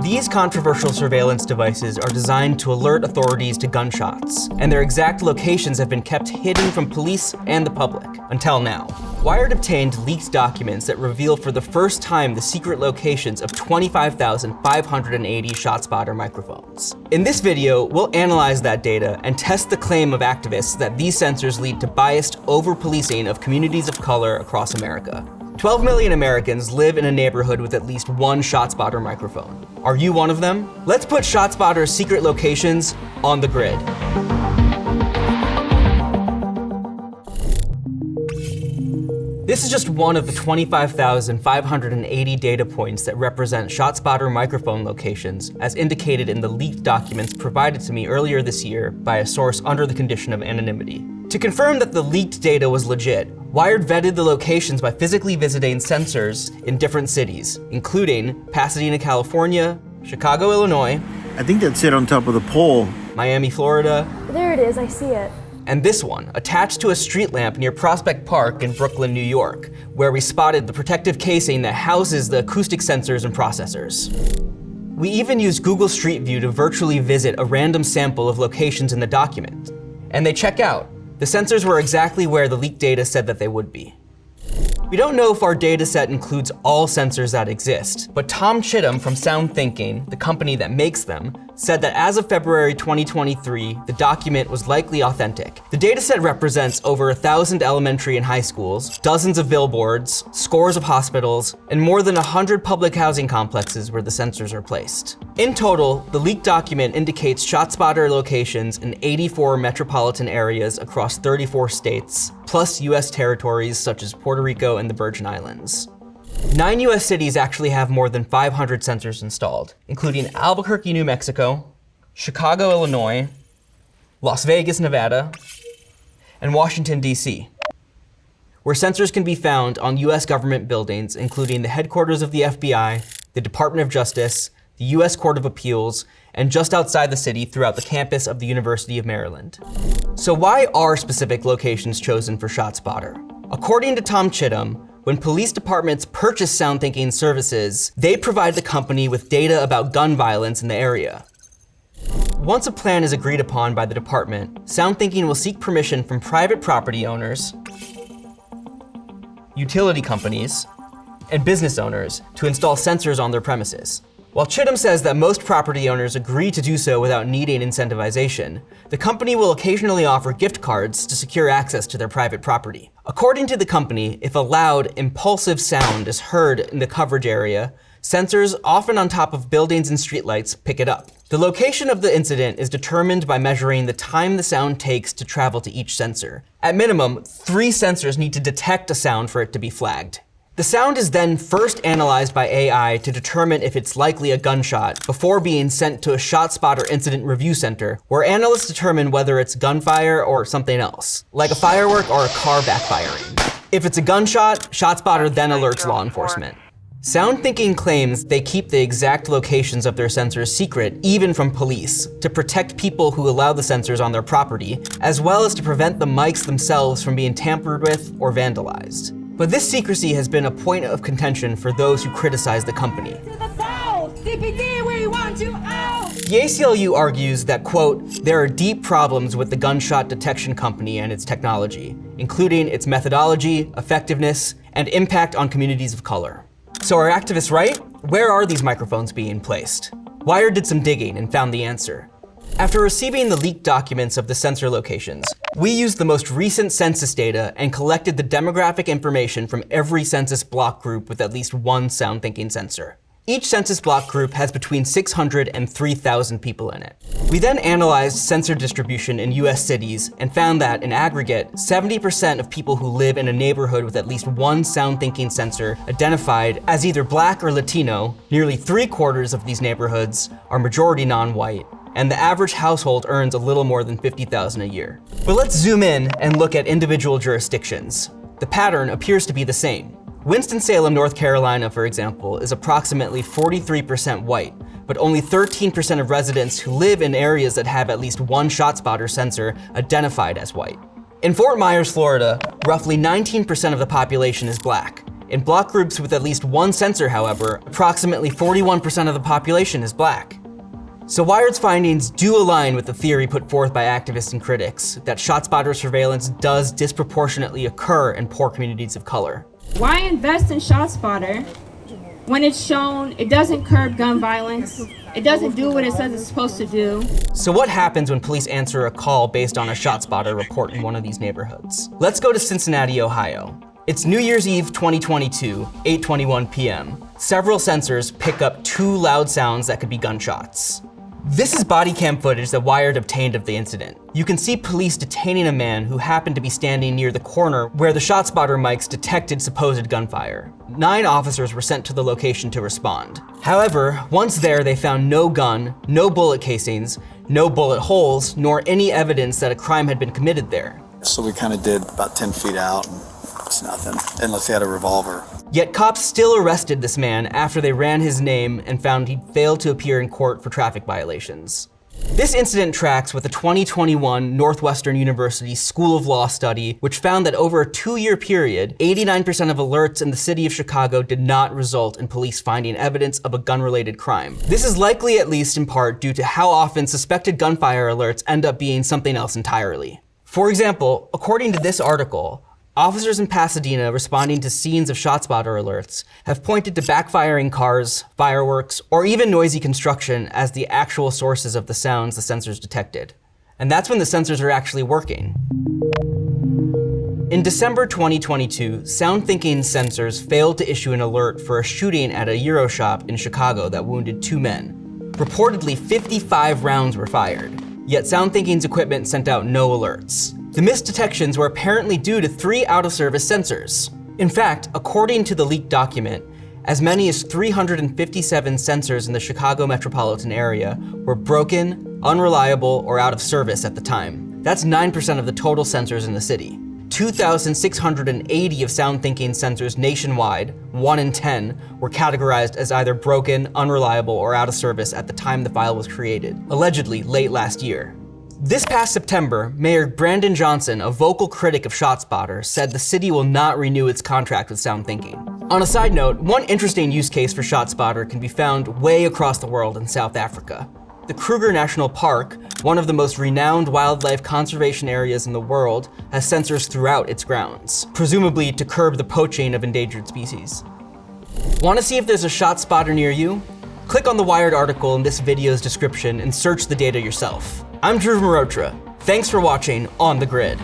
These controversial surveillance devices are designed to alert authorities to gunshots, and their exact locations have been kept hidden from police and the public, until now. Wired obtained leaked documents that reveal for the first time the secret locations of 25,580 ShotSpotter microphones. In this video, we'll analyze that data and test the claim of activists that these sensors lead to biased over-policing of communities of color across America. 12 million Americans live in a neighborhood with at least one ShotSpotter microphone. Are you one of them? Let's put ShotSpotter's secret locations on the grid. This is just one of the 25,580 data points that represent ShotSpotter microphone locations as indicated in the leaked documents provided to me earlier this year by a source under the condition of anonymity. To confirm that the leaked data was legit, Wired vetted the locations by physically visiting sensors in different cities, including Pasadena, California, Chicago, Illinois. I think that's it on top of the pole. Miami, Florida. There it is, I see it. And this one, attached to a street lamp near Prospect Park in Brooklyn, New York, where we spotted the protective casing that houses the acoustic sensors and processors. We even used Google Street View to virtually visit a random sample of locations in the document. And they check out. The sensors were exactly where the leaked data said that they would be. We don't know if our data set includes all sensors that exist, but Tom Chittum from SoundThinking, the company that makes them, said that as of February 2023, the document was likely authentic. The dataset represents over 1,000 elementary and high schools, dozens of billboards, scores of hospitals, and more than 100 public housing complexes where the sensors are placed. In total, the leaked document indicates ShotSpotter locations in 84 metropolitan areas across 34 states, plus US territories such as Puerto Rico and the Virgin Islands. 9 US cities actually have more than 500 sensors installed, including Albuquerque, New Mexico, Chicago, Illinois, Las Vegas, Nevada, and Washington, D.C., where sensors can be found on US government buildings, including the headquarters of the FBI, the Department of Justice, the US Court of Appeals, and just outside the city throughout the campus of the University of Maryland. So why are specific locations chosen for ShotSpotter? According to Tom Chittum, when police departments purchase SoundThinking services, they provide the company with data about gun violence in the area. Once a plan is agreed upon by the department, SoundThinking will seek permission from private property owners, utility companies, and business owners to install sensors on their premises. While Chittum says that most property owners agree to do so without needing incentivization, the company will occasionally offer gift cards to secure access to their private property. According to the company, if a loud, impulsive sound is heard in the coverage area, sensors, often on top of buildings and streetlights, pick it up. The location of the incident is determined by measuring the time the sound takes to travel to each sensor. At minimum, 3 sensors need to detect a sound for it to be flagged. The sound is then first analyzed by AI to determine if it's likely a gunshot before being sent to a ShotSpotter Incident Review Center, where analysts determine whether it's gunfire or something else, like a firework or a car backfiring. If it's a gunshot, ShotSpotter then alerts law enforcement. SoundThinking claims they keep the exact locations of their sensors secret, even from police, to protect people who allow the sensors on their property, as well as to prevent the mics themselves from being tampered with or vandalized. But this secrecy has been a point of contention for those who criticize the company. To the south! CPD, we want you out! The ACLU argues that, quote, there are deep problems with the gunshot detection company and its technology, including its methodology, effectiveness, and impact on communities of color. So are activists right? Where are these microphones being placed? Wired did some digging and found the answer. After receiving the leaked documents of the sensor locations, we used the most recent census data and collected the demographic information from every census block group with at least one SoundThinking sensor. Each census block group has between 600 and 3,000 people in it. We then analyzed sensor distribution in US cities and found that, in aggregate, 70% of people who live in a neighborhood with at least one SoundThinking sensor identified as either Black or Latino. Nearly 3/4 of these neighborhoods are majority non-white, and the average household earns a little more than $50,000 a year. But let's zoom in and look at individual jurisdictions. The pattern appears to be the same. Winston-Salem, North Carolina, for example, is approximately 43% white, but only 13% of residents who live in areas that have at least one ShotSpotter sensor identified as white. In Fort Myers, Florida, roughly 19% of the population is Black, In block groups with at least one sensor, however, approximately 41% of the population is black. So Wired's findings do align with the theory put forth by activists and critics that ShotSpotter surveillance does disproportionately occur in poor communities of color. Why invest in ShotSpotter when it's shown it doesn't curb gun violence? It doesn't do what it says it's supposed to do. So what happens when police answer a call based on a ShotSpotter report in one of these neighborhoods? Let's go to Cincinnati, Ohio. It's New Year's Eve 2022, 8:21 p.m. Several sensors pick up 2 loud sounds that could be gunshots. This is body cam footage that Wired obtained of the incident. You can see police detaining a man who happened to be standing near the corner where the ShotSpotter mics detected supposed gunfire. 9 officers were sent to the location to respond. However, once there, they found no gun, no bullet casings, no bullet holes, nor any evidence that a crime had been committed there. So we kind of did about 10 feet out, and it's nothing, unless he had a revolver. Yet cops still arrested this man after they ran his name and found he'd failed to appear in court for traffic violations. This incident tracks with a 2021 Northwestern University School of Law study, which found that over a 2-year period, 89% of alerts in the city of Chicago did not result in police finding evidence of a gun-related crime. This is likely, at least in part, due to how often suspected gunfire alerts end up being something else entirely. For example, according to this article, officers in Pasadena responding to scenes of ShotSpotter alerts have pointed to backfiring cars, fireworks, or even noisy construction as the actual sources of the sounds the sensors detected. And that's when the sensors are actually working. In December 2022, SoundThinking sensors failed to issue an alert for a shooting at a Euro shop in Chicago that wounded 2 men. Reportedly, 55 rounds were fired, yet SoundThinking's equipment sent out no alerts. The missed detections were apparently due to 3 out-of-service sensors. In fact, according to the leaked document, as many as 357 sensors in the Chicago metropolitan area were broken, unreliable, or out of service at the time. That's 9% of the total sensors in the city. 2,680 of SoundThinking sensors nationwide, 1 in 10, were categorized as either broken, unreliable, or out of service at the time the file was created, allegedly late last year. This past September, Mayor Brandon Johnson, a vocal critic of ShotSpotter, said the city will not renew its contract with SoundThinking. On a side note, one interesting use case for ShotSpotter can be found way across the world in South Africa. The Kruger National Park, one of the most renowned wildlife conservation areas in the world, has sensors throughout its grounds, presumably to curb the poaching of endangered species. Want to see if there's a ShotSpotter near you? Click on the Wired article in this video's description and search the data yourself. I'm Dhruv Mehrotra. Thanks for watching On the Grid.